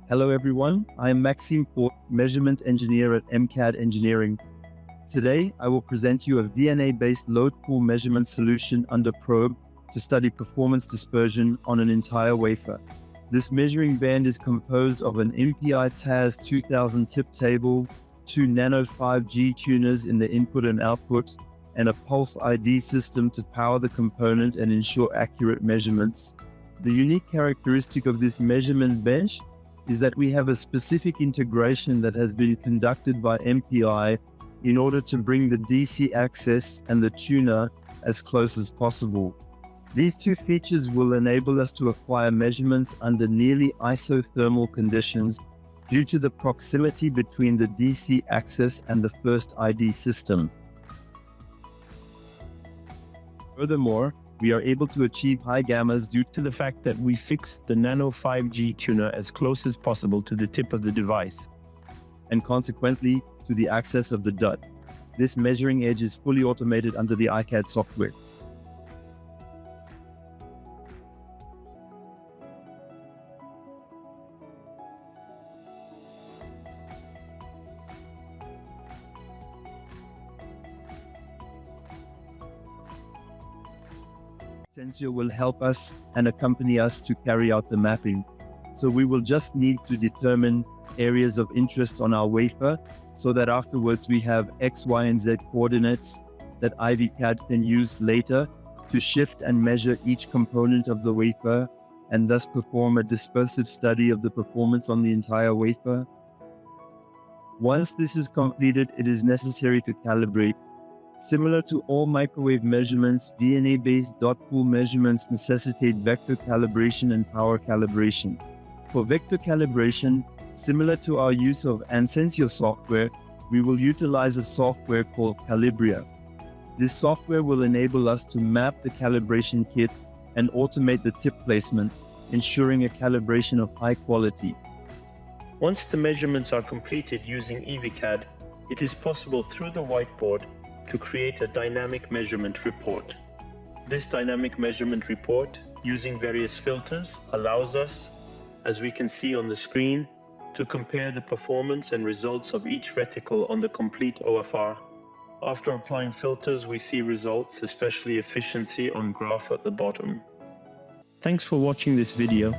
Hello everyone, I am Maxime Port, Measurement Engineer at IVCAD Engineering. Today, I will present you a VNA-based load pool measurement solution under probe to study performance dispersion on an entire wafer. This measuring band is composed of an MPI TAS 2000 tip table, 2 nano 5G tuners in the input and output, and a pulse ID system to power the component and ensure accurate measurements. The unique characteristic of this measurement bench is that we have a specific integration that has been conducted by MPI in order to bring the DC axis and the tuner as close as possible. These two features will enable us to acquire measurements under nearly isothermal conditions due to the proximity between the DC axis and the first ID system. Furthermore, we are able to achieve high gammas due to the fact that we fix the nano 5G tuner as close as possible to the tip of the device, and consequently to the axis of the DUT. This measuring edge is fully automated under the IVCAD software. Sentio will help us and accompany us to carry out the mapping. So we will just need to determine areas of interest on our wafer so that afterwards we have X, Y, and Z coordinates that IVCAD can use later to shift and measure each component of the wafer and thus perform a dispersive study of the performance on the entire wafer. Once this is completed, it is necessary to calibrate. Similar to all microwave measurements, VNA-based dot pool measurements necessitate vector calibration and power calibration. For vector calibration, similar to our use of Sentio software, we will utilize a software called Qalibria. This software will enable us to map the calibration kit and automate the tip placement, ensuring a calibration of high quality. Once the measurements are completed using IVCAD, it is possible through the whiteboard to create a dynamic measurement report. This dynamic measurement report, using various filters, allows us, as we can see on the screen, to compare the performance and results of each reticle on the complete OFR. After applying filters, we see results, especially efficiency, on graph at the bottom. Thanks for watching this video.